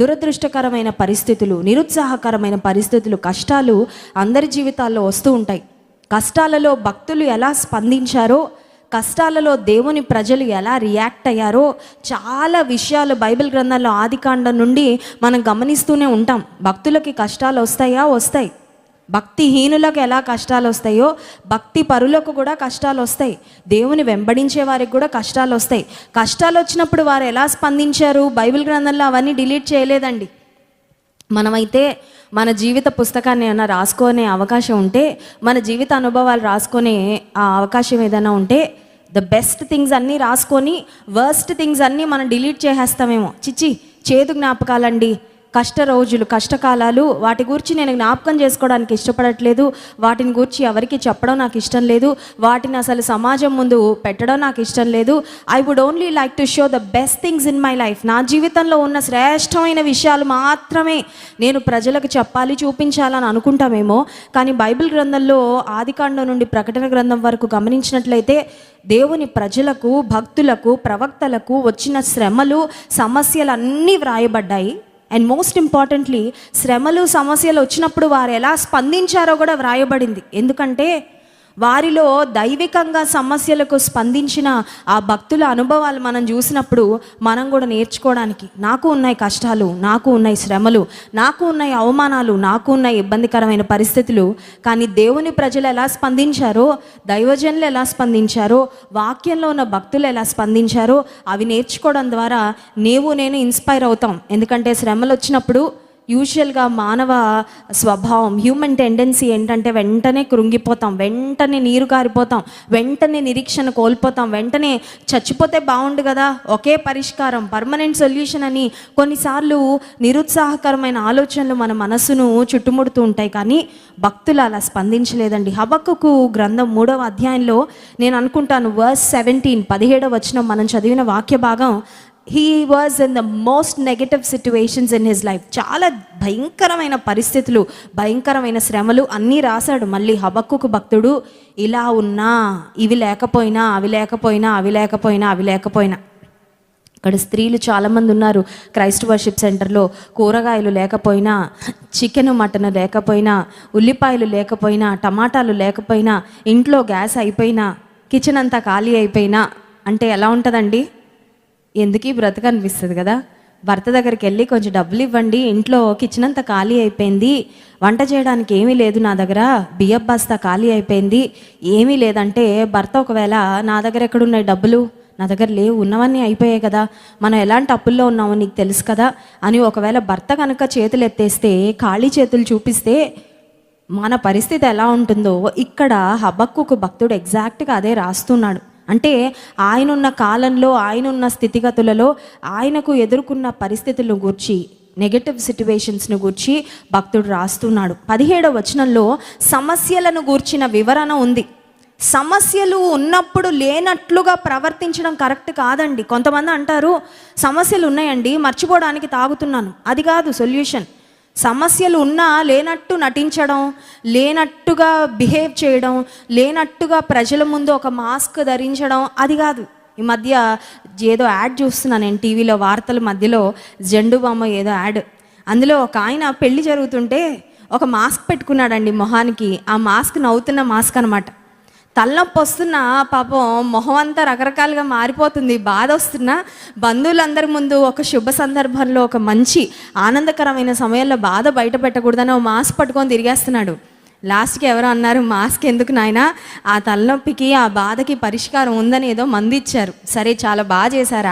దురదృష్టకరమైన పరిస్థితులు, నిరుత్సాహకరమైన పరిస్థితులు, కష్టాలు అందరి జీవితాల్లో వస్తూ ఉంటాయి. కష్టాలలో భక్తులు ఎలా స్పందించారో, కష్టాలలో దేవుని ప్రజలు ఎలా రియాక్ట్ అయ్యారో చాలా విషయాలు బైబిల్ గ్రంథాల్లో ఆదికాండం నుండి మనం గమనిస్తూనే ఉంటాం. భక్తులకి కష్టాలు వస్తాయి. భక్తిహీనులకు ఎలా కష్టాలు వస్తాయో భక్తి పరులకు కూడా కష్టాలు వస్తాయి. దేవుని వెంబడించే వారికి కూడా కష్టాలు వస్తాయి. కష్టాలు వచ్చినప్పుడు వారు ఎలా స్పందించారు? బైబిల్ గ్రంథంలో అవన్నీ డిలీట్ చేయలేదండి. మనమైతే మన జీవిత పుస్తకాన్ని ఏమైనా రాసుకునే అవకాశం ఉంటే, మన జీవిత అనుభవాలు రాసుకునే ఆ అవకాశం ఏదైనా ఉంటే, ద బెస్ట్ థింగ్స్ అన్నీ రాసుకొని వర్స్ట్ థింగ్స్ అన్నీ మనం డిలీట్ చేసేస్తామేమో. చేదు జ్ఞాపకాలండి, కష్ట రోజులు, కష్టకాలాలు, వాటి గురించి నేను జ్ఞాపకం చేసుకోవడానికి ఇష్టపడట్లేదు. వాటిని గురించి ఎవరికి చెప్పడం నాకు ఇష్టం లేదు. వాటిని అసలు సమాజం ముందు పెట్టడం నాకు ఇష్టం లేదు. I would only like to show the best things in my life. నా జీవితంలో ఉన్న శ్రేష్టమైన విషయాలు మాత్రమే నేను ప్రజలకు చెప్పాలి, చూపించాలని అనుకుంటామేమో. కానీ బైబిల్ గ్రంథంలో ఆదికాండం నుండి ప్రకటన గ్రంథం వరకు గమనించినట్లయితే దేవుని ప్రజలకు, భక్తులకు, ప్రవక్తలకు వచ్చిన శ్రమలు, సమస్యలు అన్నీ వ్రాయబడ్డాయి. అండ్ మోస్ట్ ఇంపార్టెంట్లీ, శ్రమలు, సమస్యలు వచ్చినప్పుడు వారు ఎలా స్పందించారో కూడా వ్రాయబడింది. ఎందుకంటే వారిలో దైవికంగా సమస్యలకు స్పందించిన ఆ భక్తుల అనుభవాలు మనం చూసినప్పుడు మనం కూడా నేర్చుకోవడానికి, నాకు ఉన్నాయి కష్టాలు, నాకు ఉన్నాయి శ్రమలు, నాకు ఉన్నాయి అవమానాలు, నాకు ఉన్నాయి ఇబ్బందికరమైన పరిస్థితులు, కానీ దేవుని ప్రజలు ఎలా స్పందించారో, దైవజనులు ఎలా స్పందించారో, వాక్యంలో ఉన్న భక్తులు ఎలా స్పందించారో అవి నేర్చుకోవడం ద్వారా నేను ఇన్స్పైర్ అవుతాం. ఎందుకంటే శ్రమలు వచ్చినప్పుడు యూజువల్గా మానవ స్వభావం, హ్యూమన్ టెండెన్సీ ఏంటంటే వెంటనే కృంగిపోతాం, వెంటనే నీరు కారిపోతాం, వెంటనే నిరీక్షణ కోల్పోతాం, వెంటనే చచ్చిపోతే బాగుండు కదా, ఒకే పరిష్కారం, పర్మనెంట్ సొల్యూషన్ అని కొన్నిసార్లు నిరుత్సాహకరమైన ఆలోచనలు మన మనస్సును చుట్టుముడుతూ ఉంటాయి. కానీ భక్తులు అలా స్పందించలేదండి. హబక్కూకు గ్రంథం 3వ అధ్యాయంలో నేను అనుకుంటాను వర్స్ 17, 17వ వచనం మనం చదివిన వాక్య భాగం, he was in the most negative situations in his life. చాలా భయంకరమైన పరిస్థితులు, భయంకరమైన శ్రమలు అన్నీ రాశాడు. మళ్ళీ హబక్కూకు భక్తుడు ఇలా ఉన్నా, ఇవి లేకపోయినా, అవి లేకపోయినా, అవి లేకపోయినా, అవి లేకపోయినా. ఇక్కడ స్త్రీలు చాలామంది ఉన్నారు క్రైస్ట్ వర్షిప్ సెంటర్లో. కూరగాయలు లేకపోయినా, చికెన్ మటన్ లేకపోయినా, ఉల్లిపాయలు లేకపోయినా, టమాటాలు లేకపోయినా, ఇంట్లో గ్యాస్ అయిపోయినా, కిచెన్ అంతా ఖాళీ అయిపోయినా అంటే ఎలా ఉంటుందండి? ఎందుకు బ్రతక అనిపిస్తుంది కదా. భర్త దగ్గరికి వెళ్ళి కొంచెం డబ్బులు ఇవ్వండి, ఇంట్లో కిచెన్ అంతా ఖాళీ అయిపోయింది, వంట చేయడానికి ఏమీ లేదు నా దగ్గర, బియ్యం బస్తా ఖాళీ అయిపోయింది, ఏమీ లేదంటే భర్త ఒకవేళ నా దగ్గర ఎక్కడున్నాయి డబ్బులు, నా దగ్గర లేవు, ఉన్నవన్నీ అయిపోయాయి కదా, మనం ఎలాంటి అప్పుల్లో ఉన్నామో నీకు తెలుసు కదా అని ఒకవేళ భర్త కనుక చేతులు ఎత్తేస్తే, ఖాళీ చేతులు చూపిస్తే మన పరిస్థితి ఎలా ఉంటుందో ఇక్కడ హబక్కూకు భక్తుడు ఎగ్జాక్ట్గా అదే రాస్తున్నాడు. అంటే ఆయనున్న కాలంలో, ఆయనున్న స్థితిగతులలో ఆయనకు ఎదుర్కొన్న పరిస్థితులను గూర్చి, నెగటివ్ సిట్యువేషన్స్ను గూర్చి భక్తుడు రాస్తున్నాడు. 17వ వచనంలో సమస్యలను గూర్చిన వివరణ ఉంది. సమస్యలు ఉన్నప్పుడు లేనట్లుగా ప్రవర్తించడం కరెక్ట్ కాదండి. కొంతమంది అంటారు సమస్యలు ఉన్నాయండి, మర్చిపోవడానికి తాగుతున్నాను. అది కాదు సొల్యూషన్. సమస్యలు ఉన్నా లేనట్టు నటించడం, లేనట్టుగా బిహేవ్ చేయడం, లేనట్టుగా ప్రజల ముందు ఒక మాస్క్ ధరించడం, అది కాదు. ఈ మధ్య ఏదో యాడ్ చూస్తున్నాను నేను టీవీలో, వార్తల మధ్యలో జెండు బామ్మ ఏదో యాడ్. అందులో ఒక ఆయన పెళ్లి జరుగుతుంటే ఒక మాస్క్ పెట్టుకున్నాడండి మొహానికి. ఆ మాస్క్ నవ్వుతున్న మాస్క్ అనమాట. తలనొప్పి వస్తున్నా పాపం మొహం అంతా రకరకాలుగా మారిపోతుంది, బాధ వస్తున్నా బంధువులందరి ముందు ఒక శుభ సందర్భంలో, ఒక మంచి ఆనందకరమైన సమయంలో బాధ బయట పెట్టకూడదని ఓ మాస్క్ పట్టుకొని తిరిగేస్తున్నాడు. లాస్ట్కి ఎవరో అన్నారు, మాస్క్ ఎందుకు నాయనా, ఆ తలనొప్పికి, ఆ బాధకి పరిష్కారం ఉందని ఏదో మందు ఇచ్చారు. సరే, చాలా బాగా చేశారు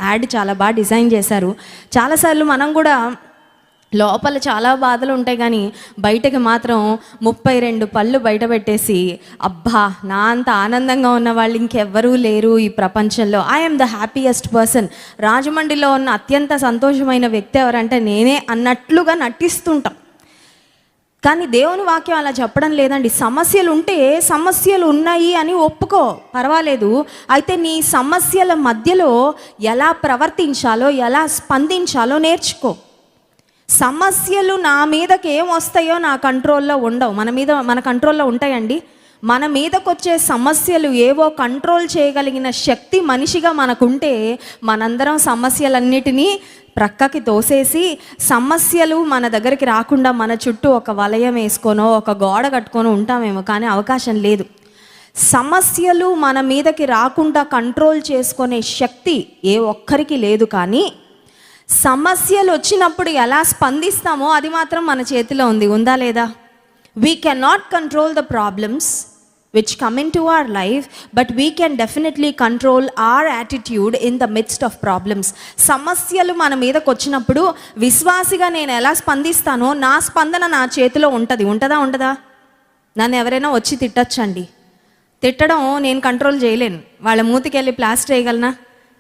యాడ్ చాలా బాగా డిజైన్ చేశారు. చాలాసార్లు మనం కూడా లోపల చాలా బాధలు ఉంటాయి కానీ బయటకి మాత్రం 32 పళ్ళు బయట పెట్టేసి, అబ్బా నా అంత ఆనందంగా ఉన్న వాళ్ళు ఇంకెవ్వరూ లేరు ఈ ప్రపంచంలో, ఐఎమ్ ద హ్యాపీయెస్ట్ పర్సన్, రాజమండ్రిలో ఉన్న అత్యంత సంతోషమైన వ్యక్తి ఎవరంటే నేనే అన్నట్లుగా నటిస్తుంటాం. కానీ దేవుని వాక్యం అలా చెప్పడం లేదండి. సమస్యలు ఉంటే సమస్యలు ఉన్నాయి అని ఒప్పుకో, పర్వాలేదు. అయితే నీ సమస్యల మధ్యలో ఎలా ప్రవర్తించాలో, ఎలా స్పందించాలో నేర్చుకో. సమస్యలు నా మీదకి ఏం వస్తాయో నా కంట్రోల్లో ఉండవు. మన కంట్రోల్లో ఉంటాయండి. మన మీదకొచ్చే సమస్యలు ఏవో కంట్రోల్ చేయగలిగిన శక్తి మనిషిగా మనకుంటే మనందరం సమస్యలన్నిటినీ ప్రక్కకి తోసేసి సమస్యలు మన దగ్గరికి రాకుండా మన చుట్టూ ఒక వలయం వేసుకొనో ఒక గోడ కట్టుకొని ఉంటామేమో, కానీ అవకాశం లేదు. సమస్యలు మన మీదకి రాకుండా కంట్రోల్ చేసుకునే శక్తి ఏ ఒక్కరికి లేదు. కానీ సమస్యలు వచ్చినప్పుడు ఎలా స్పందిస్తామో అది మాత్రం మన చేతిలో ఉంది. ఉందా లేదా? We cannot control the problems which come into our life, but we can definitely control our attitude in the midst of problems. సమస్యలు మన మీదకి వచ్చినప్పుడు విశ్వాసిగా నేను ఎలా స్పందిస్తానో నా స్పందన నా చేతిలో ఉంటుంది. ఉంటుందా? నన్ను ఎవరైనా వచ్చి తిట్టచ్చండి, తిట్టడం నేను కంట్రోల్ చేయలేను. వాళ్ళ మూతికి వెళ్ళి ప్లాస్టర్ వేయగలనా?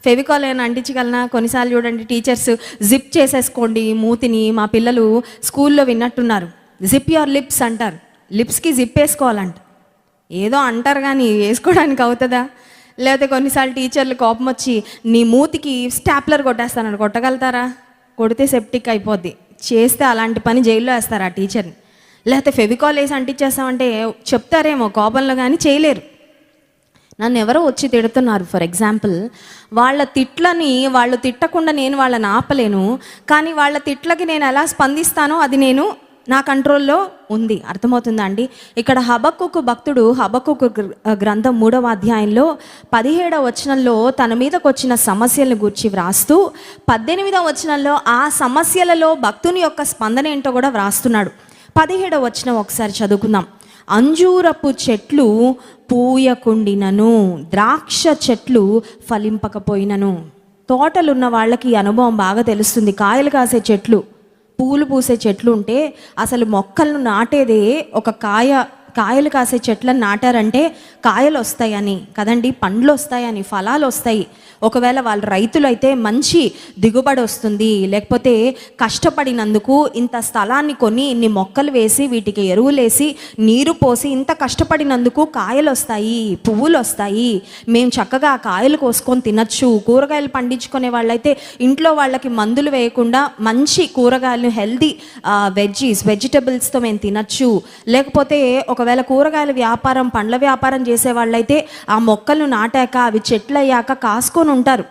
ఫెవికాల్ అయినా అంటించగలనా? కొన్నిసార్లు చూడండి, టీచర్స్ జిప్ చేసేసుకోండి మూతిని. మా పిల్లలు స్కూల్లో విన్నట్టున్నారు, జిప్ యువర్ లిప్స్ అంటారు. లిప్స్కి జిప్ వేసుకోవాలంట. ఏదో అంటారు కానీ వేసుకోవడానికి అవుతుందా? లేకపోతే కొన్నిసార్లు టీచర్లు కోపం వచ్చి నీ మూతికి స్టాప్లర్ కొట్టేస్తానని కొట్టగలుగుతారా? కొడితే సెప్టిక్ అయిపోద్ది. చేస్తే అలాంటి పని జైల్లో వేస్తారు ఆ టీచర్ని. లేకపోతే ఫెవికాల్ వేసి అంటించేస్తామంటే చెప్తారేమో కోపంలో, కానీ చేయలేరు. నన్ను ఎవరో వచ్చి తిడుతున్నారు ఫర్ ఎగ్జాంపుల్, వాళ్ళ తిట్లని వాళ్ళు తిట్టకుండా నేను వాళ్ళని ఆపలేను, కానీ వాళ్ళ తిట్లకి నేను ఎలా స్పందిస్తానో అది నేను నా కంట్రోల్లో ఉంది. అర్థమవుతుందా అండి? ఇక్కడ హబక్కుకు భక్తుడు హబక్కుకు గ్రంథం 3వ అధ్యాయంలో 17వ వచనంలో తన మీదకు వచ్చిన సమస్యలను గురించి వ్రాస్తూ 18వ వచనంలో ఆ సమస్యలలో భక్తుని యొక్క స్పందన ఏంటో కూడా వ్రాస్తున్నాడు. 17వ వచనం ఒకసారి చదువుకుందాం. అంజూరపు చెట్లు పూయకుండినను, ద్రాక్ష చెట్లు ఫలింపకపోయినను. తోటలున్న వాళ్ళకి ఈ అనుభవం బాగా తెలుస్తుంది. కాయలు కాసే చెట్లు, పూలు పూసే చెట్లు ఉంటే అసలు మొక్కలను నాటేదే ఒక కాయలు కాసే చెట్లను నాటారంటే కాయలు వస్తాయని కదండి, పండ్లు వస్తాయని, ఫలాలు వస్తాయి. ఒకవేళ వాళ్ళు రైతులు అయితే మంచి దిగుబడి వస్తుంది, లేకపోతే కష్టపడినందుకు ఇంత స్థలాన్ని కొని ఇన్ని మొక్కలు వేసి వీటికి ఎరువులేసి నీరు పోసి ఇంత కష్టపడినందుకు కాయలు వస్తాయి, పువ్వులు వస్తాయి, మేము చక్కగా ఆ కాయలు కోసుకొని తినచ్చు. కూరగాయలు పండించుకునే వాళ్ళైతే ఇంట్లో వాళ్ళకి మందులు వేయకుండా మంచి కూరగాయలు, హెల్దీ వెజిటబుల్స్తో మేము తినచ్చు. లేకపోతే ఒకవేళ కూరగాయల వ్యాపారం, పండ్ల వ్యాపారం చేసే వాళ్ళైతే ఆ మొక్కలను నాటాక అవి చెట్లు అయ్యాక కాసుకొని ఉంటారు.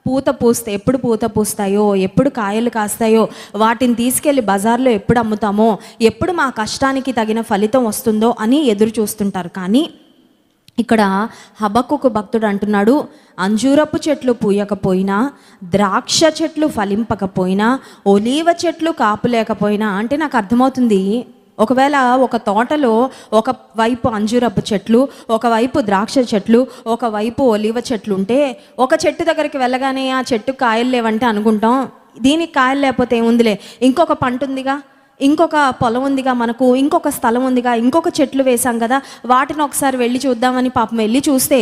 పూత పూస్తే ఎప్పుడు పూత పూస్తాయో, ఎప్పుడు కాయలు కాస్తాయో, వాటిని తీసుకెళ్ళి బజార్లో ఎప్పుడు అమ్ముతామో, ఎప్పుడు మా కష్టానికి తగిన ఫలితం వస్తుందో అని ఎదురు చూస్తుంటారు. కానీ ఇక్కడ హబక్కుకు భక్తుడు అంటున్నాడు, అంజూరపు చెట్లు పూయకపోయినా, ద్రాక్ష చెట్లు ఫలింపకపోయినా, ఒలీవ చెట్లు కాపులేకపోయినా. అంటే నాకు అర్థమవుతుంది, ఒకవేళ ఒక తోటలో ఒకవైపు అంజూరపు చెట్లు, ఒకవైపు ద్రాక్ష చెట్లు, ఒకవైపు ఒలివ చెట్లు ఉంటే ఒక చెట్టు దగ్గరికి వెళ్ళగానే ఆ చెట్టు కాయలు లేవంటే అనుకుంటాం, దీనికి కాయలు లేకపోతే ఏముందిలే, ఇంకొక పంట ఉందిగా, ఇంకొక పొలం ఉందిగా, మనకు ఇంకొక స్థలం ఉందిగా, ఇంకొక చెట్లు వేసాం కదా, వాటిని ఒకసారి వెళ్ళి చూద్దామని పాపం వెళ్ళి చూస్తే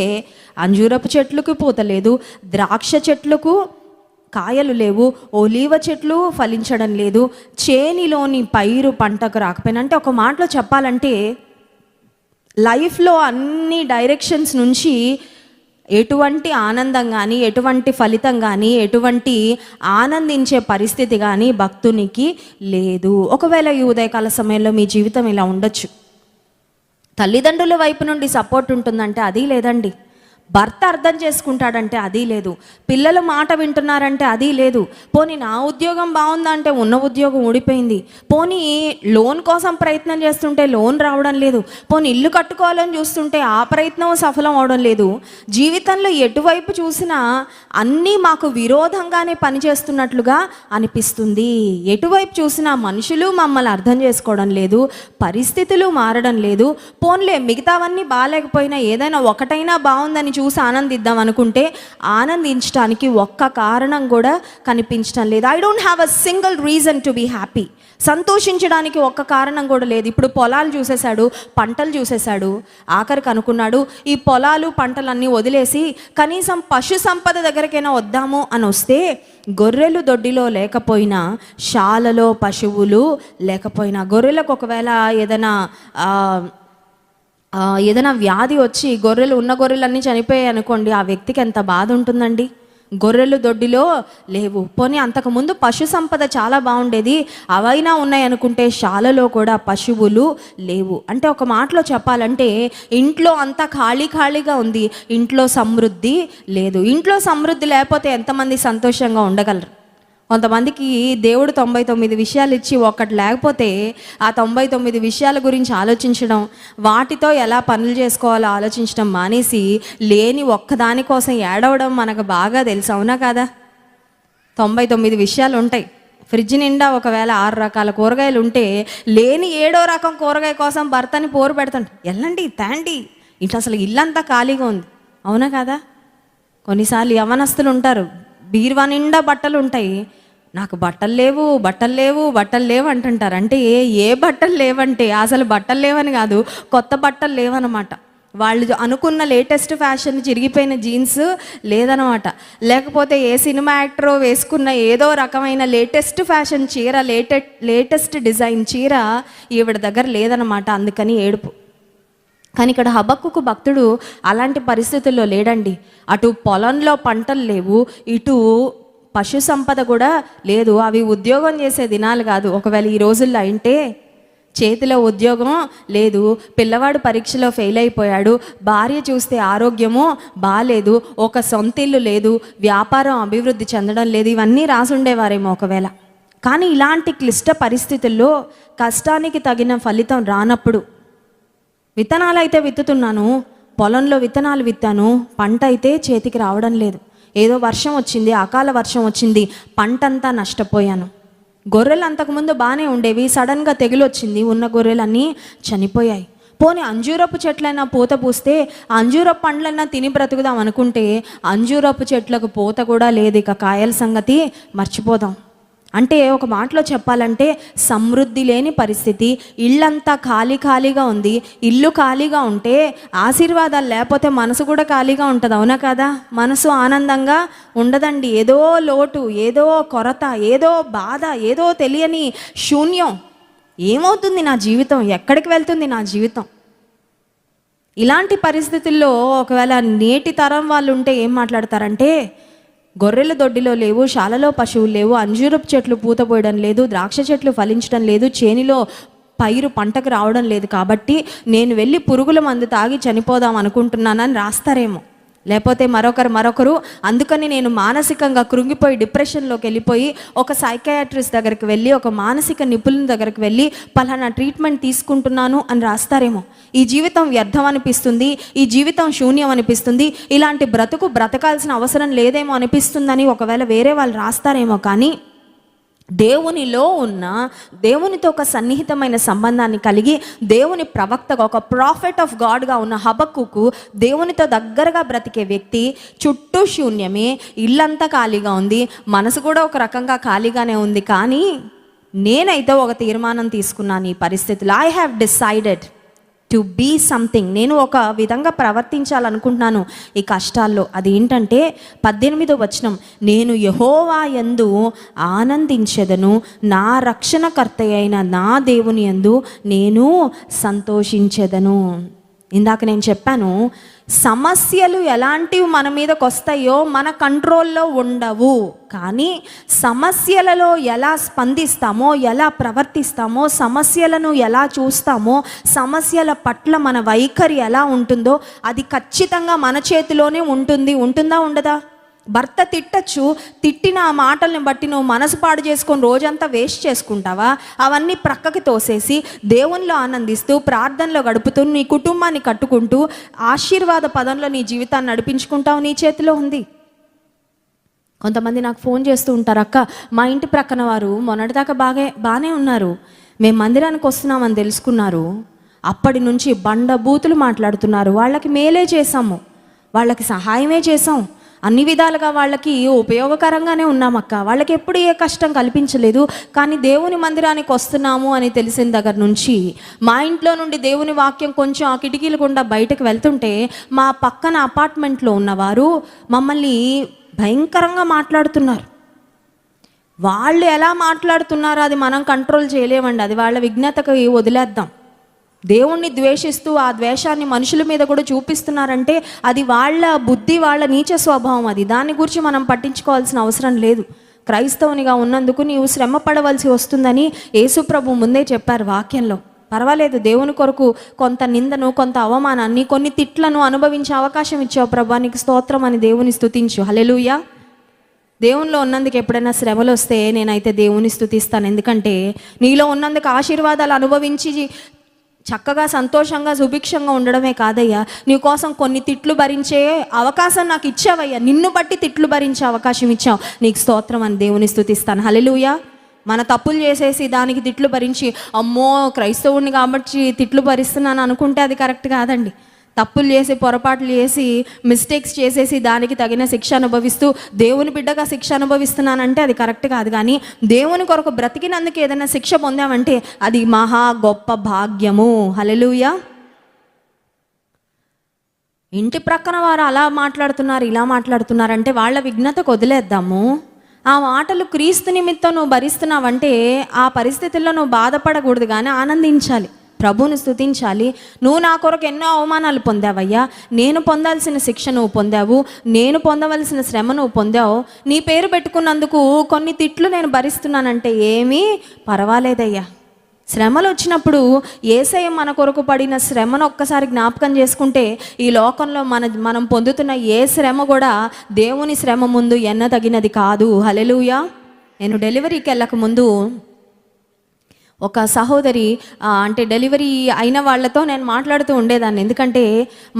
అంజూరపు చెట్లకు పూత లేదు, ద్రాక్ష చెట్లకు కాయలు లేవు, ఒలీవ చెట్లు ఫలించడం లేదు, చేనిలోని పైరు పంటకు రాకపోయినా. అంటే ఒక మాటలో చెప్పాలంటే లైఫ్లో అన్ని డైరెక్షన్స్ నుంచి ఎటువంటి ఆనందం కానీ, ఎటువంటి ఫలితం కానీ, ఎటువంటి ఆనందించే పరిస్థితి కానీ భక్తునికి లేదు. ఒకవేళ ఈ ఉదయకాల సమయంలో మీ జీవితం ఇలా ఉండొచ్చు. తల్లిదండ్రుల వైపు నుండి సపోర్ట్ ఉంటుందంటే అది లేదండి. భర్త అర్థం చేసుకుంటాడంటే అది లేదు. పిల్లలు మాట వింటున్నారంటే అది లేదు. పోనీ నా ఉద్యోగం బాగుందా అంటే ఉన్న ఉద్యోగం ఊడిపోయింది. పోనీ లోన్ కోసం ప్రయత్నం చేస్తుంటే లోన్ రావడం లేదు. పోనీ ఇల్లు కట్టుకోవాలని చూస్తుంటే ఆ ప్రయత్నం సఫలం అవడం లేదు. జీవితంలో ఎటువైపు చూసినా అన్నీ మాకు విరోధంగానే పనిచేస్తున్నట్లుగా అనిపిస్తుంది. ఎటువైపు చూసినా మనుషులు మమ్మల్ని అర్థం చేసుకోవడం లేదు, పరిస్థితులు మారడం లేదు. పోన్లే మిగతావన్నీ బాగాలేకపోయినా ఏదైనా ఒకటైనా బాగుందని చూసి ఆనందిద్దాం అనుకుంటే ఆనందించడానికి ఒక్క కారణం కూడా కనిపించడం లేదు. I don't have a single reason to be happy. సంతోషించడానికి ఒక్క కారణం కూడా లేదు. ఇప్పుడు పొలాలు చూసేశాడు, పంటలు చూసేశాడు, ఆఖరికి అనుకున్నాడు ఈ పొలాలు పంటలన్నీ వదిలేసి కనీసం పశు సంపద దగ్గరికైనా వద్దాము అని వస్తే గొర్రెలు దొడ్డిలో లేకపోయినా, శాలలో పశువులు లేకపోయినా, గొర్రెలకు ఒకవేళ ఏదైనా వ్యాధి వచ్చి ఉన్న గొర్రెలన్నీ చనిపోయాయి అనుకోండి, ఆ వ్యక్తికి ఎంత బాధ ఉంటుందండి. గొర్రెలు దొడ్డిలో లేవు. పోనీ అంతకుముందు పశు సంపద చాలా బాగుండేది, అవైనా ఉన్నాయనుకుంటే శాలలో కూడా పశువులు లేవు. అంటే ఒక మాటలో చెప్పాలంటే ఇంట్లో అంతా ఖాళీగా ఉంది, ఇంట్లో సమృద్ధి లేదు. ఇంట్లో సమృద్ధి లేకపోతే ఎంతమంది సంతోషంగా ఉండగలరు? కొంతమందికి దేవుడు 99 విషయాలు ఇచ్చి ఒక్కటి లేకపోతే ఆ 99 విషయాల గురించి ఆలోచించడం, వాటితో ఎలా పనులు చేసుకోవాలో ఆలోచించడం మానేసి లేని ఒక్కదాని కోసం ఏడవడం మనకు బాగా తెలుసు, అవునా కాదా? 99 విషయాలు ఉంటాయి. ఫ్రిడ్జ్ నిండా ఒకవేళ 6 రకాల కూరగాయలు ఉంటే లేని 7వ రకం కూరగాయ కోసం భర్తని పోరు పెడతాడు, వెళ్ళండి తేండి, ఇట్లా అసలు ఇల్లంతా ఖాళీగా ఉంది, అవునా కాదా? కొన్నిసార్లు యవనస్తులు ఉంటారు, బీరువా నిండా బట్టలు ఉంటాయి, నాకు బట్టలు లేవు అంటుంటారు. అంటే ఏ బట్టలు లేవంటే అసలు బట్టలు లేవని కాదు, కొత్త బట్టలు లేవన్నమాట. వాళ్ళు అనుకున్న లేటెస్ట్ ఫ్యాషన్ చిరిగిపోయిన జీన్స్ లేదనమాట. లేకపోతే ఏ సినిమా యాక్టరో వేసుకున్న ఏదో రకమైన లేటెస్ట్ ఫ్యాషన్ చీర, లేటెస్ట్ డిజైన్ చీర ఈవిడ దగ్గర లేదనమాట. అందుకని ఏడుపు. కానీ ఇక్కడ హబక్కుకు భక్తుడు అలాంటి పరిస్థితుల్లో లేడండి. అటు పొలంలో పంటలు లేవు, ఇటు పశు సంపద కూడా లేదు. అవి ఉద్యోగం చేసే దినాలు కాదు. ఒకవేళ ఈ రోజుల్లో అంటే చేతిలో ఉద్యోగం లేదు, పిల్లవాడు పరీక్షలో ఫెయిల్ అయిపోయాడు, భార్య చూస్తే ఆరోగ్యము బాలేదు, ఒక సొంత ఇల్లు లేదు, వ్యాపారం అభివృద్ధి చెందడం లేదు, ఇవన్నీ రాసుండేవారేమో ఒకవేళ. కానీ ఇలాంటి క్లిష్ట పరిస్థితుల్లో కష్టానికి తగిన ఫలితం రానప్పుడు, విత్తనాలు అయితే విత్తుతున్నాను, పొలంలో విత్తనాలు విత్తాను, పంట అయితే చేతికి రావడం లేదు, ఏదో వర్షం వచ్చింది, అకాల వర్షం వచ్చింది, పంటంతా నష్టపోయాను. గొర్రెలు అంతకుముందు బాగానే ఉండేవి, సడన్గా తెగులు వచ్చింది, ఉన్న గొర్రెలన్నీ చనిపోయాయి. పోనీ అంజూరపు చెట్లైనా పూత పూస్తే అంజూరపు పండ్లైనా తిని బ్రతుకుదాం అనుకుంటే అంజూరపు చెట్లకు పూత కూడా లేదు, ఇక కాయల సంగతి మర్చిపోదాం. అంటే ఒక మాటలో చెప్పాలంటే సమృద్ధి లేని పరిస్థితి, ఇల్లంతా ఖాళీగా ఉంది. ఇల్లు ఖాళీగా ఉంటే ఆశీర్వాదాలు లేకపోతే మనసు కూడా ఖాళీగా ఉంటుంది, అవునా కదా? మనసు ఆనందంగా ఉండదండి. ఏదో లోటు, ఏదో కొరత, ఏదో బాధ, ఏదో తెలియని శూన్యం. ఏమవుతుంది నా జీవితం, ఎక్కడికి వెళ్తుంది నా జీవితం? ఇలాంటి పరిస్థితుల్లో ఒకవేళ నేటి తరం వాళ్ళు ఉంటే ఏం మాట్లాడతారంటే, గొర్రెల దొడ్డిలో లేవు, శాలలో పశువులు లేవు, అంజూరపు చెట్లు పూత పోయడం లేదు, ద్రాక్ష చెట్లు ఫలించడం లేదు, చేనిలో పైరు పంటకు రావడం లేదు, కాబట్టి నేను వెళ్ళి పురుగుల మందు తాగి చనిపోదాం అనుకుంటున్నానని రాస్తారేమో. లేకపోతే మరొకరు అందుకని నేను మానసికంగా కృంగిపోయి డిప్రెషన్లోకి వెళ్ళిపోయి ఒక సైకియాట్రిస్ట్ దగ్గరికి వెళ్ళి, ఒక మానసిక నిపుణుల దగ్గరికి వెళ్ళి పలానా ట్రీట్మెంట్ తీసుకుంటున్నాను అని రాస్తారేమో. ఈ జీవితం వ్యర్థం అనిపిస్తుంది, ఈ జీవితం శూన్యం అనిపిస్తుంది, ఇలాంటి బ్రతకాల్సిన అవసరం లేదేమో అనిపిస్తుందని ఒకవేళ వేరే వాళ్ళు రాస్తారేమో. కానీ దేవునిలో ఉన్న, దేవునితో ఒక సన్నిహితమైన సంబంధాన్ని కలిగి దేవుని ప్రవక్తగా, ఒక ప్రాఫెట్ ఆఫ్ గాడ్గా ఉన్న హబక్కుకు దేవునితో దగ్గరగా బ్రతికే వ్యక్తి, చుట్టూ శూన్యమే, ఇల్లంతా ఖాళీగా ఉంది, మనసు కూడా ఒక రకంగా ఖాళీగానే ఉంది. కానీ నేనైతే ఒక తీర్మానం తీసుకున్నాను ఈ పరిస్థితుల్లో. I have decided to be something. నేను ఒక విధంగా ప్రవర్తించాలనుకుంటున్నాను ఈ కష్టాల్లో. అది ఏంటంటే 18వ వచనం, నేను యెహోవా యందు ఆనందించెదను, నా రక్షణకర్త అయిన నా దేవుని యందు నేను సంతోషించెదను. ఇందాక నేను చెప్పాను, సమస్యలు ఎలాంటివి మన మీదకి వస్తాయో మన కంట్రోల్లో ఉండవు. కానీ సమస్యలలో ఎలా స్పందిస్తామో, ఎలా ప్రవర్తిస్తామో, సమస్యలను ఎలా చూస్తామో, సమస్యల పట్ల మన వైఖరి ఎలా ఉంటుందో అది ఖచ్చితంగా మన చేతిలోనే ఉంటుంది. ఉంటుందా ఉండదా? భర్త తిట్టచ్చు, తిట్టిన ఆ మాటల్ని బట్టి నువ్వు మనసు పాడు చేసుకొని రోజంతా వేస్ట్ చేసుకుంటావా? అవన్నీ ప్రక్కకి తోసేసి దేవునిలో ఆనందిస్తూ, ప్రార్థనలో గడుపుతూ, నీ కుటుంబాన్ని కట్టుకుంటూ, ఆశీర్వాద పదంలో నీ జీవితాన్ని నడిపించుకుంటావు, నీ చేతిలో ఉంది. కొంతమంది నాకు ఫోన్ చేస్తూ ఉంటారు, అక్క మా ఇంటి ప్రక్కన వారు మొన్నటిదాకా బాగానే ఉన్నారు, మేము మందిరానికి వస్తున్నామని తెలుసుకున్నారు, అప్పటి నుంచి బండబూతులు మాట్లాడుతున్నారు, వాళ్ళకి మేలే చేసాము, వాళ్ళకి సహాయమే చేసాం, అన్ని విధాలుగా వాళ్ళకి ఉపయోగకరంగానే ఉన్నామక్క, వాళ్ళకి ఎప్పుడు ఏ కష్టం కల్పించలేదు, కానీ దేవుని మందిరానికి వస్తున్నాము అని తెలిసిన దగ్గర నుంచి మా ఇంట్లో నుండి దేవుని వాక్యం కొంచెం ఆ కిటికీలు గుండా బయటకు వెళ్తుంటే మా పక్కన అపార్ట్మెంట్లో ఉన్నవారు మమ్మల్ని భయంకరంగా మాట్లాడుతున్నారు. వాళ్ళు ఎలా మాట్లాడుతున్నారో అది మనం కంట్రోల్ చేయలేమండి, అది వాళ్ళ విజ్ఞతకి వదిలేద్దాం. దేవుణ్ణి ద్వేషిస్తూ ఆ ద్వేషాన్ని మనుషుల మీద కూడా చూపిస్తున్నారంటే అది వాళ్ళ బుద్ధి, వాళ్ళ నీచ స్వభావం. అది దాని గురించి మనం పట్టించుకోవాల్సిన అవసరం లేదు. క్రైస్తవునిగా ఉన్నందుకు నీవు శ్రమ పడవలసి వస్తుందని యేసుప్రభు ముందే చెప్పారు వాక్యంలో. పర్వాలేదు, దేవుని కొరకు కొంత నిందను, కొంత అవమానాన్ని, కొన్ని తిట్లను అనుభవించే అవకాశం ఇచ్చావు ప్రభా, నీకు స్తోత్రం అని దేవుని స్తుతించు. హల్లెలూయా. దేవునిలో ఉన్నందుకు ఎప్పుడైనా శ్రమలు వస్తే నేనైతే దేవుని స్తుతిస్తాను. ఎందుకంటే నీలో ఉన్నందుకు ఆశీర్వాదాలు అనుభవించి చక్కగా సంతోషంగా సుభిక్షంగా ఉండడమే కాదయ్యా, నీ కోసం కొన్ని తిట్లు భరించే అవకాశం నాకు ఇచ్చావయ్యా, నిన్ను బట్టి తిట్లు భరించే అవకాశం ఇచ్చావు, నీకు స్తోత్రం అని దేవుని స్తుతిస్తాను. హల్లెలూయా. మన తప్పులు చేసేసి దానికి తిట్లు భరించి అమ్మో క్రైస్తవుడిని కాబట్టి తిట్లు భరిస్తున్నాను అనుకుంటే అది కరెక్ట్ కాదండి. తప్పులు చేసి, పొరపాట్లు చేసి, మిస్టేక్స్ చేసేసి దానికి తగిన శిక్ష అనుభవిస్తూ దేవుని బిడ్డగా శిక్ష అనుభవిస్తున్నానంటే అది కరెక్ట్ కాదు. కానీ దేవుని కొరకు బ్రతికినందుకు ఏదైనా శిక్ష పొందామంటే అది మహా గొప్ప భాగ్యము. హల్లెలూయా. ఇంటి ప్రక్కన వారు అలా మాట్లాడుతున్నారు, ఇలా మాట్లాడుతున్నారంటే వాళ్ళ విఘ్నతకు వదిలేద్దాము. ఆ మాటలు క్రీస్తు నిమిత్తం నువ్వు భరిస్తున్నావంటే ఆ పరిస్థితుల్లో నువ్వు బాధపడకూడదు, కానీ ఆనందించాలి, ప్రభువుని స్తుతించాలి. నువ్వు నా కొరకు ఎన్నో అవమానాలు పొందావయ్యా, నేను పొందాల్సిన శిక్ష నువ్వు పొందావు, నేను పొందవలసిన శ్రమ నువ్వు పొందావు, నీ పేరు పెట్టుకున్నందుకు కొన్ని తిట్లు నేను భరిస్తున్నానంటే ఏమీ పర్వాలేదయ్యా. శ్రమలు వచ్చినప్పుడు యేసయ్య మన కొరకు పడిన శ్రమను ఒక్కసారి జ్ఞాపకం చేసుకుంటే ఈ లోకంలో మనం పొందుతున్న ఏ శ్రమ కూడా దేవుని శ్రమ ముందు ఎన్నదగినది కాదు. హల్లెలూయా. నేను డెలివరీకి వెళ్ళక ముందు ఒక సహోదరి అంటే డెలివరీ అయిన వాళ్ళతో నేను మాట్లాడుతూ ఉండేదాన్ని. ఎందుకంటే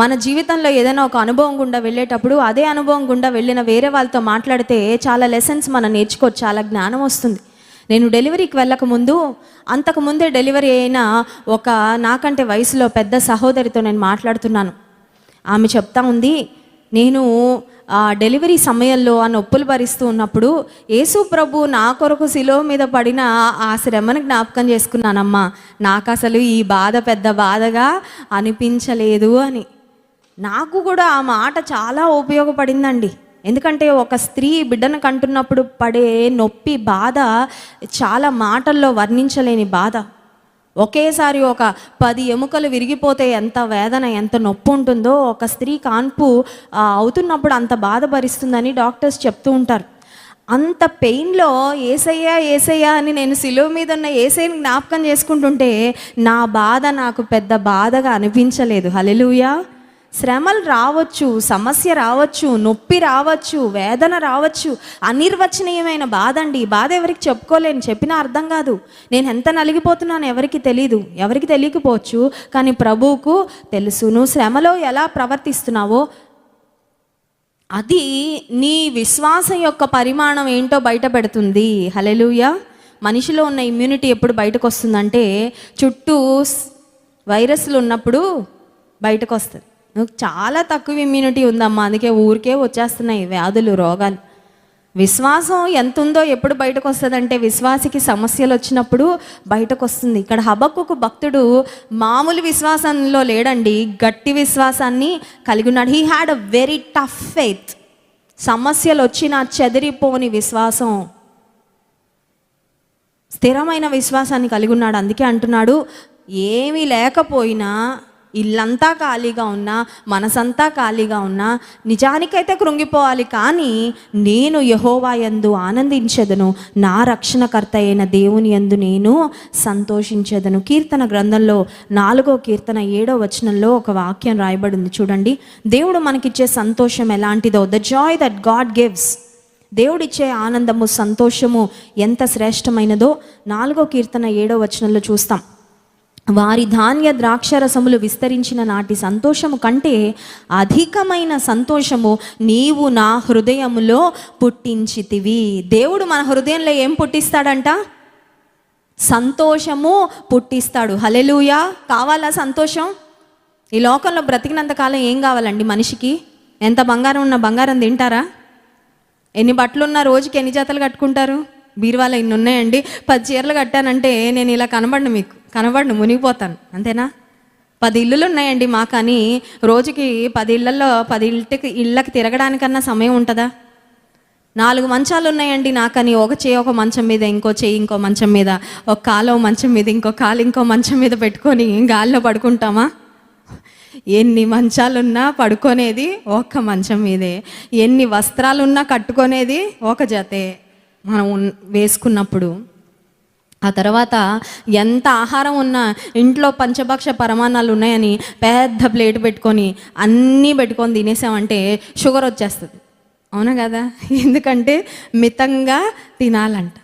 మన జీవితంలో ఏదైనా ఒక అనుభవం గుండా వెళ్ళేటప్పుడు అదే అనుభవం గుండా వెళ్ళిన వేరే వాళ్ళతో మాట్లాడితే చాలా లెసన్స్ మనం నేర్చుకోవచ్చు, చాలా జ్ఞానం వస్తుంది. నేను డెలివరీకి వెళ్ళకముందు, అంతకుముందే డెలివరీ అయిన ఒక నాకంటే వయసులో పెద్ద సహోదరితో నేను మాట్లాడుతున్నాను. ఆమె చెప్తా ఉంది, నేను డెలివరీ సమయంలో ఆ నొప్పులు భరిస్తూ ఉన్నప్పుడు యేసు ప్రభు నా కొరకు శిలువ మీద పడిన ఆ శ్రమను జ్ఞాపకం చేసుకున్నానమ్మా, నాకు అసలు ఈ బాధ పెద్ద బాధగా అనిపించలేదు అని. నాకు కూడా ఆ మాట చాలా ఉపయోగపడిందండి. ఎందుకంటే ఒక స్త్రీ బిడ్డను కంటున్నప్పుడు పడే నొప్పి, బాధ చాలా మాటల్లో వర్ణించలేని బాధ. ఒకేసారి ఒక 10 ఎముకలు విరిగిపోతే ఎంత వేదన, ఎంత నొప్పి ఉంటుందో ఒక స్త్రీ కాన్పు అవుతున్నప్పుడు అంత బాధ భరిస్తుందని డాక్టర్స్ చెప్తూ ఉంటారు. అంత పెయిన్లో యేసయ్యా యేసయ్యా అని నేను శిలువ మీద ఉన్న యేసయ్యని జ్ఞాపకం చేసుకుంటుంటే నా బాధ నాకు పెద్ద బాధగా అనిపించలేదు. హల్లెలూయా. శ్రమలు రావచ్చు, సమస్య రావచ్చు, నొప్పి రావచ్చు, వేదన రావచ్చు, అనిర్వచనీయమైన బాధ అండి. ఈ బాధ ఎవరికి చెప్పుకోలేను, చెప్పినా అర్థం కాదు. నేను ఎంత నలిగిపోతున్నాను ఎవరికి తెలీదు, ఎవరికి తెలియకపోవచ్చు, కానీ ప్రభువుకు తెలుసు. నువ్వు శ్రమలో ఎలా ప్రవర్తిస్తున్నావో అది నీ విశ్వాసం యొక్క పరిమాణం ఏంటో బయట పెడుతుంది. హల్లెలూయా. మనిషిలో ఉన్న ఇమ్యూనిటీ ఎప్పుడు బయటకు వస్తుందంటే చుట్టూ వైరస్లు ఉన్నప్పుడు బయటకు వస్తుంది. చాలా తక్కువ ఇమ్యూనిటీ ఉందమ్మా, అందుకే ఊరికే వచ్చేస్తున్నాయి వ్యాధులు, రోగాలు. విశ్వాసం ఎంత ఉందో ఎప్పుడు బయటకు వస్తుందంటే విశ్వాసికి సమస్యలు వచ్చినప్పుడు బయటకు వస్తుంది. ఇక్కడ హబక్కుకు భక్తుడు మామూలు విశ్వాసంలో లేడండి, గట్టి విశ్వాసాన్ని కలిగి ఉన్నాడు. He had a very tough faith. సమస్యలు వచ్చినా చెదిరిపోని విశ్వాసం, స్థిరమైన విశ్వాసాన్ని కలిగి ఉన్నాడు. అందుకే అంటున్నాడు, ఏమీ లేకపోయినా, ఇల్లంతా ఖాళీగా ఉన్నా, మనసంతా ఖాళీగా ఉన్నా, నిజానికైతే కృంగిపోవాలి, కానీ నేను యెహోవా యందు ఆనందించెదను, నా రక్షణకర్త అయిన దేవుని యందు నేను సంతోషించెదను. కీర్తన గ్రంథంలో 4వ కీర్తన 7వ వచనంలో ఒక వాక్యం రాయబడింది చూడండి. దేవుడు మనకిచ్చే సంతోషం ఎలాంటిదో, the Joy that God gives. దేవుడిచ్చే ఆనందము, సంతోషము ఎంత శ్రేష్టమైనదో 4వ కీర్తన 7వ వచనంలో చూస్తాం. వారి ధాన్య ద్రాక్షరసములు విస్తరించిన నాటి సంతోషము కంటే అధికమైన సంతోషము నీవు నా హృదయములో పుట్టించితివి. దేవుడు మన హృదయంలో ఏం పుట్టిస్తాడంట? సంతోషము పుట్టిస్తాడు. హల్లెలూయా. కావాలా సంతోషం? ఈ లోకంలో బ్రతికినంతకాలం ఏం కావాలండి మనిషికి? ఎంత బంగారం ఉన్నా బంగారం తింటారా? ఎన్ని బట్టలున్నా రోజుకి ఎన్ని జతలు కట్టుకుంటారు? బీరువాలో ఇన్ని ఉన్నాయండి, 10 చీరలు కట్టానంటే నేను ఇలా కనబడను, మునిగిపోతాను, అంతేనా? 10 ఇల్లులు ఉన్నాయండి మా, కానీ రోజుకి 10 ఇళ్లలో 10 ఇళ్ళకి తిరగడానికన్నా సమయం ఉంటుందా? 4 మంచాలు ఉన్నాయండి నాకని, ఒక చేయి ఒక మంచం మీద, ఇంకో చేయి ఇంకో మంచం మీద, ఒక కాలు మంచం మీద, ఇంకో కాలు ఇంకో మంచం మీద పెట్టుకొని గాల్లో పడుకుంటామా? ఎన్ని మంచాలున్నా పడుకునేది ఒక్క మంచం మీదే, ఎన్ని వస్త్రాలున్నా కట్టుకునేది ఒక జతే మనం వేసుకున్నప్పుడు. ఆ తర్వాత ఎంత ఆహారం ఉన్నా, ఇంట్లో పంచభక్ష పరమాన్నాలు ఉన్నాయని పెద్ద ప్లేట్ పెట్టుకొని అన్నీ పెట్టుకొని తినేసామంటే షుగర్ వచ్చేస్తుంది, అవునా కదా? ఎందుకంటే మితంగా తినాలంట.